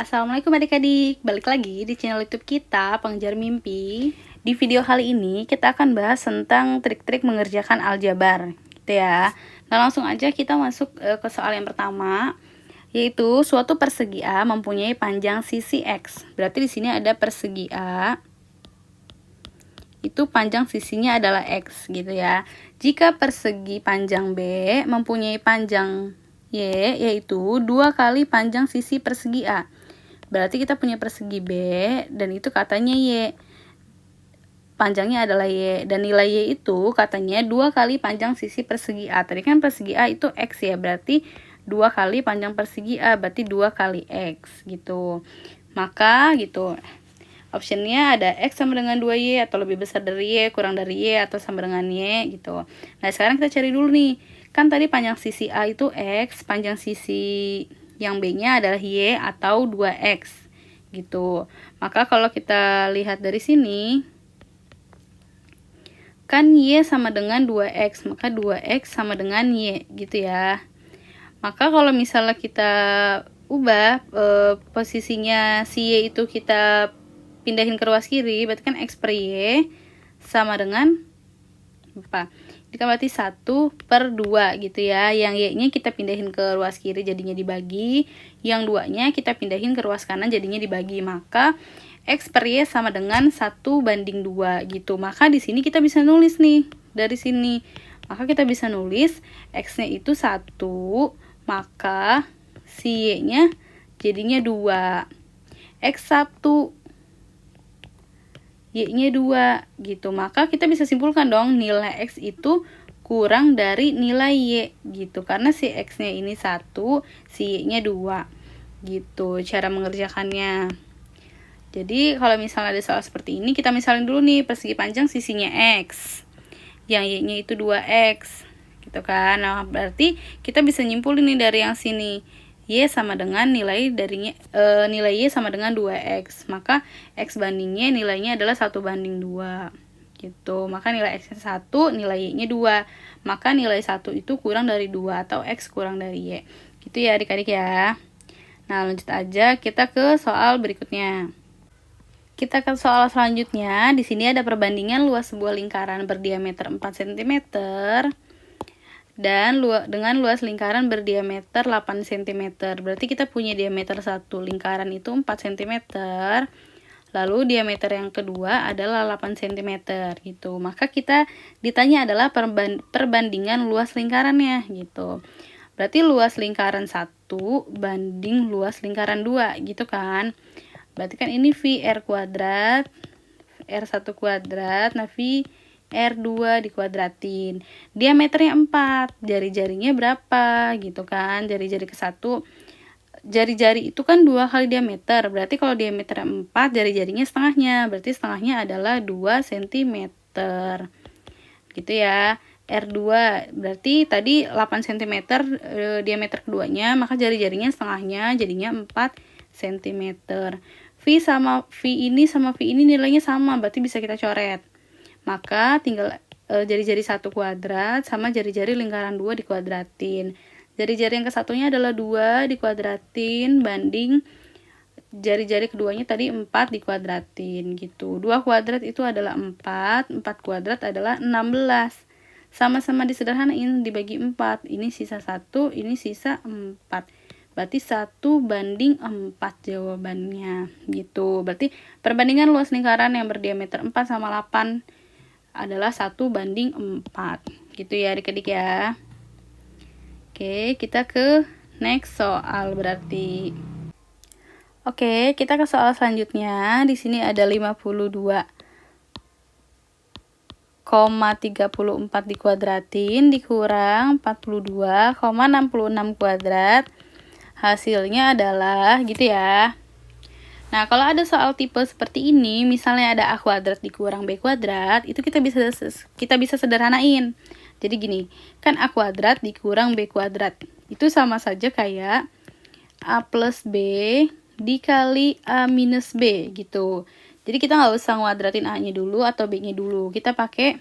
Assalamualaikum adik-adik, balik lagi di channel YouTube kita, Pengejar Mimpi. Di video kali ini kita akan bahas tentang trik-trik mengerjakan aljabar, gitu ya. Nah, langsung aja kita masuk ke soal yang pertama, yaitu suatu persegi A mempunyai panjang sisi X. Berarti di sini ada persegi A, itu panjang sisinya adalah X, gitu ya. Jika persegi panjang B mempunyai panjang Y, yaitu 2 kali panjang sisi persegi A. Berarti kita punya persegi B, dan itu katanya Y. Panjangnya adalah Y, dan nilai Y itu katanya 2 kali panjang sisi persegi A. Tadi kan persegi A itu X ya, berarti 2 kali panjang persegi A, berarti 2 kali X, gitu. Maka, gitu, optionnya ada X sama dengan 2Y, atau lebih besar dari Y, kurang dari Y, atau sama dengan Y, gitu. Nah, sekarang kita cari dulu nih. Kan tadi panjang sisi A itu X, panjang sisi yang B-nya adalah Y atau 2X, gitu. Maka kalau kita lihat dari sini, kan Y sama dengan 2X, maka 2X sama dengan Y, gitu ya. Maka kalau misalnya kita ubah posisinya si Y itu kita pindahin ke ruas kiri, berarti kan X per Y sama dengan apa? Ini kan berarti 1/2 gitu ya. Yang Y-nya kita pindahin ke ruas kiri jadinya dibagi, yang 2-nya kita pindahin ke ruas kanan jadinya dibagi. Maka X per Y sama dengan 1/2 gitu. Maka di sini kita bisa nulis nih dari sini. Maka kita bisa nulis X-nya itu 1, maka si Y-nya jadinya 2. X1, Y-nya 2, gitu. Maka kita bisa simpulkan dong nilai X itu kurang dari nilai Y, gitu. Karena si X-nya ini 1, si Y-nya 2, gitu cara mengerjakannya. Jadi kalau misalnya ada soal seperti ini, kita misalin dulu nih persegi panjang sisinya X, yang Y-nya itu 2X, gitu kan. Nah, berarti kita bisa nyimpulin nih dari yang sini, Y sama dengan nilai Y sama dengan 2X. Maka X bandingnya nilainya adalah 1/2, gitu. Maka nilai X-nya 1, nilai Y-nya 2. Maka nilai 1 itu kurang dari 2 atau X kurang dari Y. Gitu ya adik-adik ya. Nah, lanjut aja kita ke soal berikutnya. Kita ke soal selanjutnya. Di sini ada perbandingan luas sebuah lingkaran berdiameter 4 cm dan dengan luas lingkaran berdiameter 8 cm. Berarti kita punya diameter satu lingkaran itu 4 cm. Lalu diameter yang kedua adalah 8 cm gitu. Maka kita ditanya adalah perbandingan luas lingkarannya gitu. Berarti luas lingkaran 1 banding luas lingkaran 2 gitu kan. Berarti kan ini V R kuadrat, R1 kuadrat, nah V R2 dikuadratin. Diameternya 4, jari-jarinya berapa gitu kan. Jari-jari ke 1, jari-jari itu kan 2 kali diameter. Berarti kalau diameternya 4, jari-jarinya setengahnya. Berarti setengahnya adalah 2 cm. Gitu ya. R2 berarti tadi 8 cm diameter keduanya, maka jari-jarinya setengahnya jadinya 4 cm. V ini sama V ini nilainya sama, berarti bisa kita coret. Maka tinggal jari-jari 1 kuadrat sama jari-jari lingkaran 2 dikuadratin. Jari-jari yang kesatunya adalah 2 dikuadratin banding jari-jari keduanya tadi 4 dikuadratin gitu. 2 kuadrat itu adalah 4, 4 kuadrat adalah 16. Sama-sama disederhanain, dibagi 4. Ini sisa 1, ini sisa 4. Berarti 1/4 jawabannya gitu. Berarti perbandingan luas lingkaran yang berdiameter 4 sama 8 adalah 1/4. Gitu ya adik-adik ya. Oke, kita ke next soal berarti. Oke, kita ke soal selanjutnya. Di sini ada 52,34 dikuadratin dikurang 42,66 kuadrat. Hasilnya adalah gitu ya. Nah, kalau ada soal tipe seperti ini, misalnya ada A kuadrat dikurang B kuadrat, itu kita bisa sederhanain. Jadi gini, kan A kuadrat dikurang B kuadrat. Itu sama saja kayak A plus B dikali A minus B gitu. Jadi kita nggak usah nguadratin A-nya dulu atau B-nya dulu. Kita pakai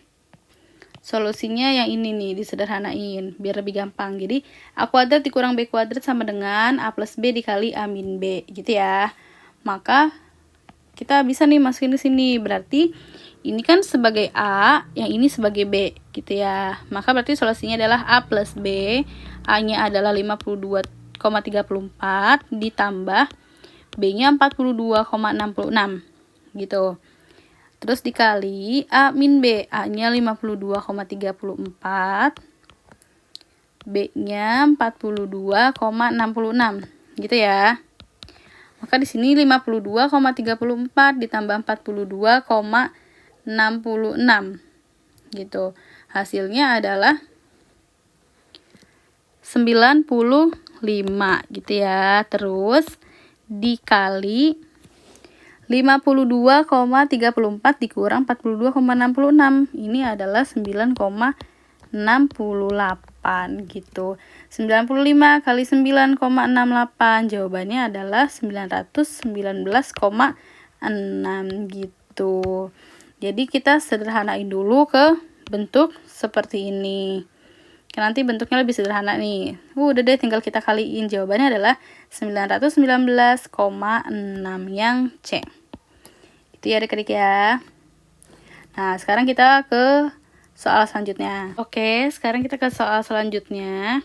Solusinya yang ini nih, disederhanain biar lebih gampang. Jadi A kuadrat dikurang B kuadrat sama dengan A plus B dikali A min B gitu ya. Maka kita bisa nih masukin ke sini. Berarti ini kan sebagai A, yang ini sebagai B gitu ya. Maka berarti solusinya adalah A plus B. A-nya adalah 52,34 ditambah B-nya 42,66 gitu. Terus dikali A min B, A-nya 52,34, B-nya 42,66 gitu ya. Maka di sini 52,34 ditambah 42,66 gitu. Hasilnya adalah 95 gitu ya. Terus dikali 52,34 dikurang 42,66. Ini adalah 9,68 gitu. 95 kali 9,68. Jawabannya adalah 919,6 gitu. Jadi kita sederhanain dulu ke bentuk seperti ini. Nanti bentuknya lebih sederhana nih. Udah deh, tinggal kita kaliin. Jawabannya adalah 919,6 yang C. Itu ya adik-adik ya. Nah, sekarang kita ke soal selanjutnya. Oke, sekarang kita ke soal selanjutnya.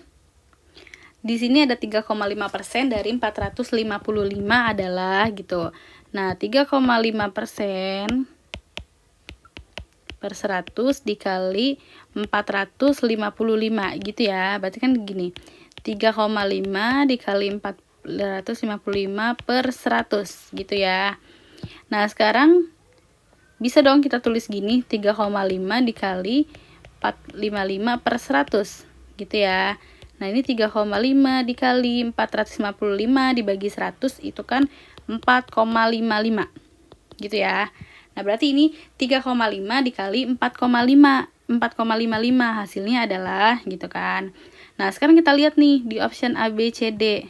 Di sini ada 3,5% dari 455 adalah gitu. Nah, 3,5% per 100 dikali 455 gitu ya. Berarti kan gini, 3,5 dikali 455 per 100 gitu ya. Nah, sekarang bisa dong kita tulis gini, 3,5 dikali 455 per 100 gitu ya. Nah, ini 3,5 dikali 455 dibagi 100 itu kan 4,55 gitu ya. Nah, berarti ini 3,5 dikali 4,5. 4,55 hasilnya adalah gitu kan. Nah, sekarang kita lihat nih di option A, B, C, D.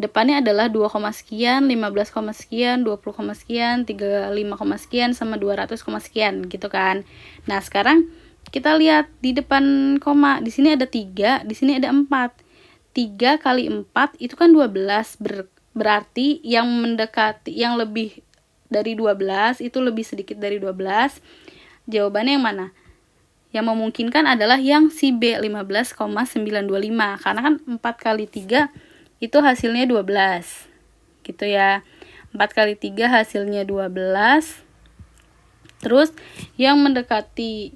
Depannya adalah 2, sekian, 15, sekian, 20, sekian, 35, sekian, sama 200, sekian gitu kan. Nah, sekarang kita lihat di depan koma. Di sini ada 3, di sini ada 4. 3 kali 4 itu kan 12. Berarti yang mendekati, yang lebih dari 12 itu lebih sedikit dari 12. Jawabannya yang mana? Yang memungkinkan adalah yang si B, 15,925. Karena kan 4 kali 3 itu hasilnya 12 gitu ya. 4 kali 3 hasilnya 12. Terus yang mendekati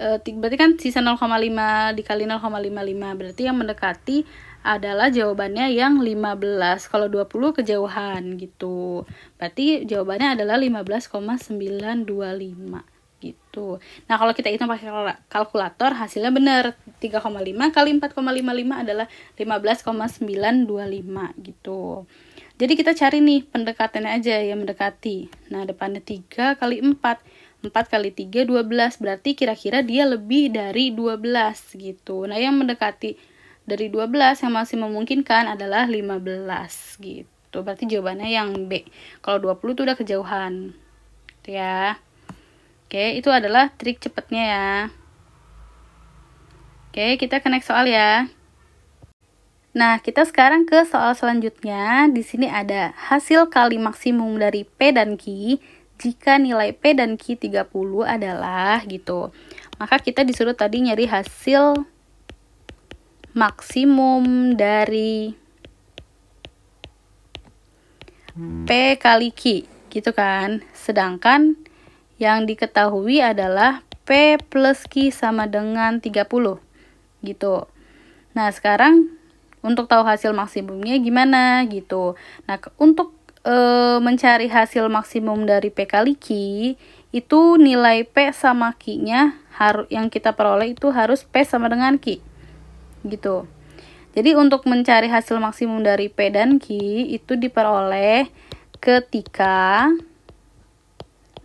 berarti kan sisa 0,5 dikali 0,55. Berarti yang mendekati adalah jawabannya yang 15. Kalau 20 kejauhan gitu. Berarti jawabannya adalah 15,925 gitu. Nah, kalau kita hitung pakai kalkulator hasilnya benar. 3,5 kali 4,55 adalah 15,925 gitu. Jadi kita cari nih pendekatannya aja yang mendekati. Nah, depannya 3 kali 4. 4 kali 3 12. Berarti kira-kira dia lebih dari 12 gitu. Nah, yang mendekati dari 12 yang masih memungkinkan adalah 15 gitu. Berarti jawabannya yang B. Kalau 20 itu udah kejauhan. Gitu ya. Oke, itu adalah trik cepatnya ya. Oke, kita ke next soal ya. Nah, kita sekarang ke soal selanjutnya. Di sini ada hasil kali maksimum dari P dan Q jika nilai P dan Q 30 adalah gitu. Maka kita disuruh tadi nyari hasil maksimum dari P kali Q gitu kan. Sedangkan yang diketahui adalah P plus Q sama dengan 30 gitu. Nah, sekarang untuk tahu hasil maksimumnya gimana gitu. Nah, untuk mencari hasil maksimum dari P kali Q, itu nilai P sama Q-nya yang kita peroleh itu harus P sama dengan Q gitu. Jadi untuk mencari hasil maksimum dari P dan Q itu diperoleh ketika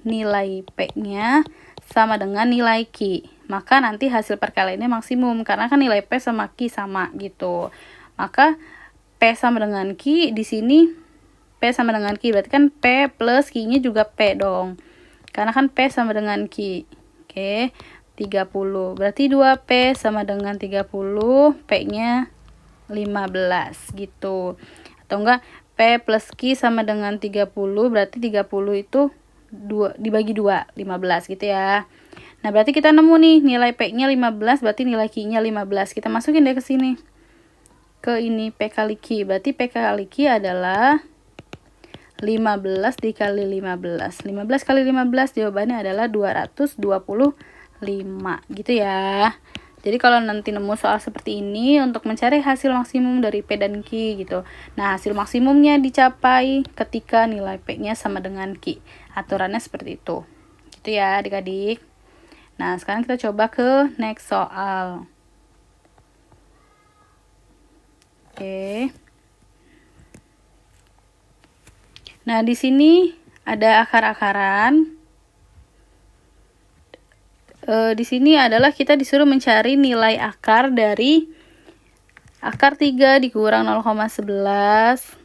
nilai P-nya sama dengan nilai Q. Maka nanti hasil perkaliannya maksimum karena kan nilai P sama Q sama gitu. Maka P sama dengan Q di sini P sama dengan Q berarti kan P plus Q-nya juga P dong. Karena kan P sama dengan Q. Oke. 30. Berarti 2P sama dengan 30, P-nya 15 gitu. Atau enggak, P plus Q sama dengan 30, berarti 30 itu dibagi 2, 15 gitu ya. Nah, berarti kita nemu nih nilai P-nya 15, berarti nilai Q-nya 15. Kita masukin deh ke sini. Ke ini P kali Q. Berarti P kali Q adalah 15 dikali 15. 15 kali 15 jawabannya adalah 225 gitu ya. Jadi kalau nanti nemu soal seperti ini untuk mencari hasil maksimum dari P dan Q gitu. Nah, hasil maksimumnya dicapai ketika nilai P-nya sama dengan Q. Aturannya seperti itu. Gitu ya adik-adik. Nah, sekarang kita coba ke next soal. Oke. Nah, di sini ada akar-akaran. Di sini adalah kita disuruh mencari nilai akar dari akar 3 dikurang 0,11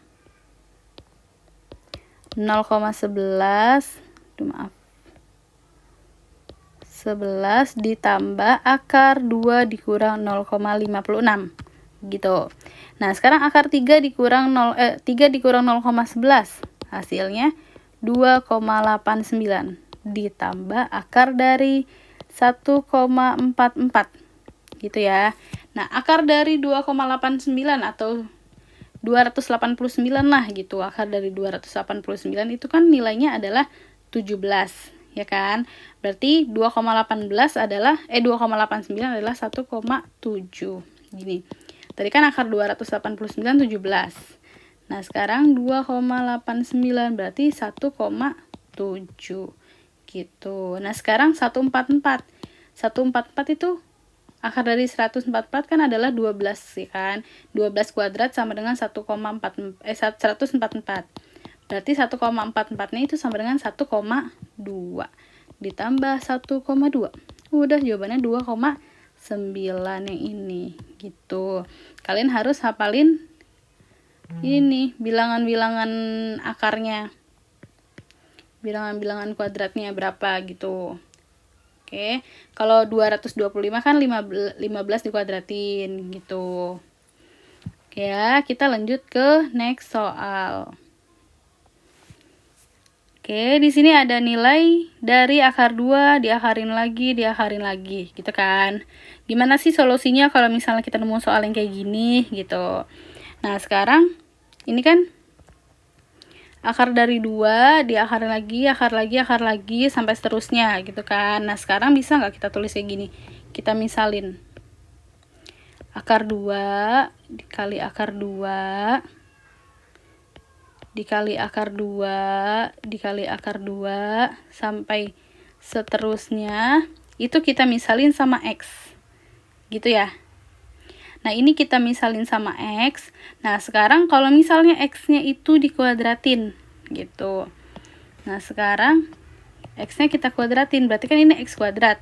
11 ditambah akar 2 dikurang 0,56 gitu. Nah, sekarang akar 3 dikurang 0,11 hasilnya 2,89 ditambah akar dari 1,44 gitu ya. Nah, akar dari 2,89 atau 289 lah gitu. Akar dari 289 itu kan nilainya adalah 17, ya kan? Berarti 2,89 adalah 1,7 gini. Tadi kan akar 289 17. Nah, sekarang 2,89 berarti 1,7 gitu. Nah, sekarang 144. 144 itu akar dari 144 kan adalah 12 ya kan. 12 kuadrat sama dengan 144. Berarti 1,44-nya itu sama dengan 1,2 ditambah 1,2. Udah jawabannya 2,9 yang ini gitu. Kalian harus hafalin ini bilangan-bilangan akarnya. Bilangan-bilangan kuadratnya berapa gitu. Oke. Kalau 225 kan 15 dikuadratin gitu. Oke ya, kita lanjut ke next soal. Oke, di sini ada nilai dari akar 2 diakarin lagi gitu kan. Gimana sih solusinya kalau misalnya kita nemu soal yang kayak gini gitu. Nah, sekarang ini kan akar dari 2 diakarin lagi sampai seterusnya gitu kan. Nah, sekarang bisa nggak kita tulis kayak gini? Kita misalin akar 2 dikali akar 2 dikali akar 2 dikali akar 2 sampai seterusnya itu kita misalin sama X gitu ya. Nah, ini kita misalin sama X. Nah, sekarang kalau misalnya X-nya itu dikuadratin gitu. Nah, sekarang X-nya kita kuadratin, berarti kan ini X kuadrat.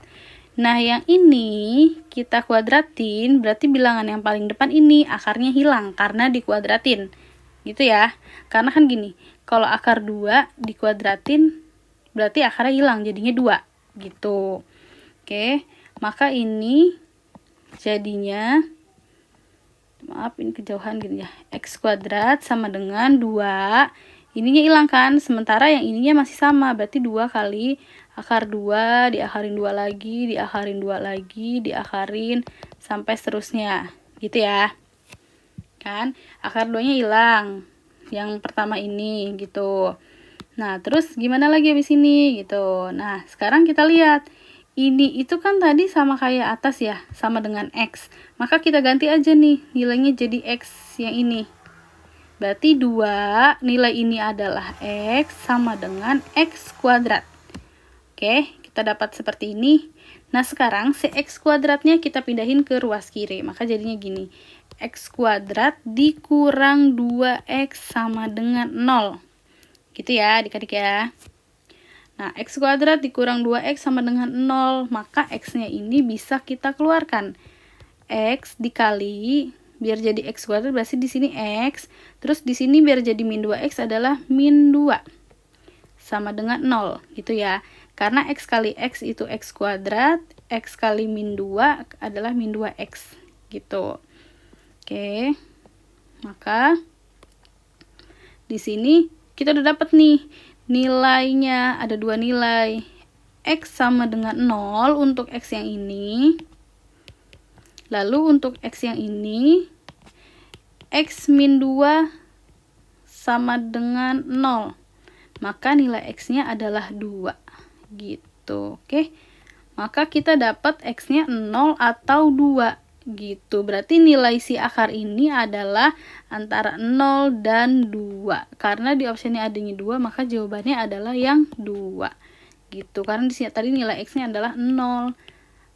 Nah, yang ini kita kuadratin, berarti bilangan yang paling depan ini akarnya hilang karena dikuadratin. Gitu ya. Karena kan gini, kalau akar 2 dikuadratin, berarti akarnya hilang, jadinya 2 gitu. Oke, maka ini jadinya, maaf ini kejauhan gitu ya, X kuadrat sama dengan 2, ininya hilang kan, sementara yang ininya masih sama, berarti 2 kali akar 2 diakarin 2 lagi, diakarin 2 lagi, diakarin sampai seterusnya gitu ya kan. Akar 2 nya hilang yang pertama ini gitu. Nah, terus gimana lagi habis ini gitu. Nah, sekarang kita lihat ini itu kan tadi sama kayak atas ya, sama dengan X. Maka kita ganti aja nih, nilainya jadi X yang ini. Berarti 2, nilai ini adalah X sama dengan X kuadrat. Oke, kita dapat seperti ini. Nah, sekarang si X kuadratnya kita pindahin ke ruas kiri. Maka jadinya gini, X kuadrat dikurang 2X sama dengan 0. Gitu ya adik-adik ya. Nah, X kuadrat dikurang 2X sama dengan 0, maka X-nya ini bisa kita keluarkan. X dikali, biar jadi X kuadrat berarti di sini X, terus di sini biar jadi min 2X adalah min 2. Sama dengan 0, gitu ya. Karena X kali X itu X kuadrat, X kali min 2 adalah min 2X gitu. Oke. Maka di sini kita udah dapat nih nilainya, ada dua nilai. X sama dengan 0 untuk X yang ini. Lalu untuk X yang ini, X min 2 sama dengan 0. Maka nilai X-nya adalah 2. Gitu. Oke. Maka kita dapat X-nya 0 atau 2. Gitu. Berarti nilai si akar ini adalah antara 0 dan 2. Karena di opsi ini adanya 2, maka jawabannya adalah yang 2. Gitu. Karena di sini tadi nilai X-nya adalah 0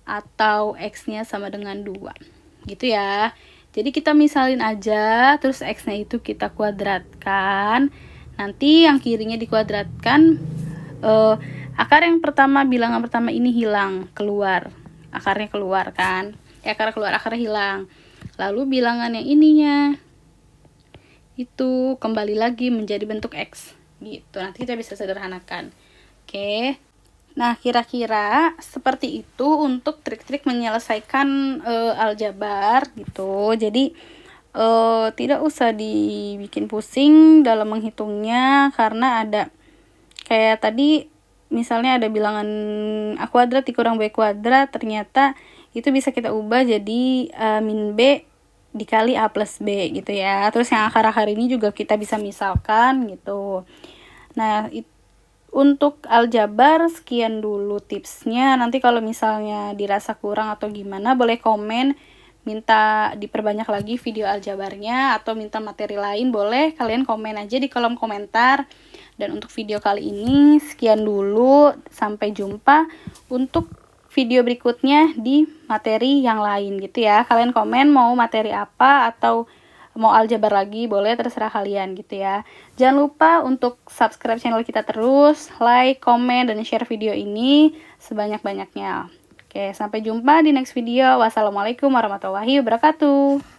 atau X-nya sama dengan 2. Gitu ya. Jadi kita misalin aja, terus X-nya itu kita kuadratkan. Nanti yang kirinya dikuadratkan, akar yang pertama, bilangan pertama ini hilang, keluar. Akarnya keluar kan. Akar keluar, akarnya hilang. Lalu bilangan yang ininya itu kembali lagi menjadi bentuk X. Gitu. Nanti kita bisa sederhanakan. Oke. Nah, kira-kira seperti itu untuk trik-trik menyelesaikan aljabar gitu. Jadi tidak usah dibikin pusing dalam menghitungnya, karena ada kayak tadi misalnya ada bilangan A kuadrat dikurang B kuadrat, ternyata itu bisa kita ubah jadi min B dikali A plus B gitu ya. Terus yang akar-akar ini juga kita bisa misalkan gitu. Nah, untuk aljabar sekian dulu tipsnya. Nanti kalau misalnya dirasa kurang atau gimana, boleh komen, minta diperbanyak lagi video aljabarnya, atau minta materi lain, boleh kalian komen aja di kolom komentar. Dan untuk video kali ini sekian dulu, sampai jumpa untuk video berikutnya di materi yang lain gitu ya. Kalian komen mau materi apa atau mau aljabar lagi, boleh, terserah kalian gitu ya. Jangan lupa untuk subscribe channel kita terus, like, komen, dan share video ini sebanyak-banyaknya. Oke, sampai jumpa di next video. Wassalamualaikum warahmatullahi wabarakatuh.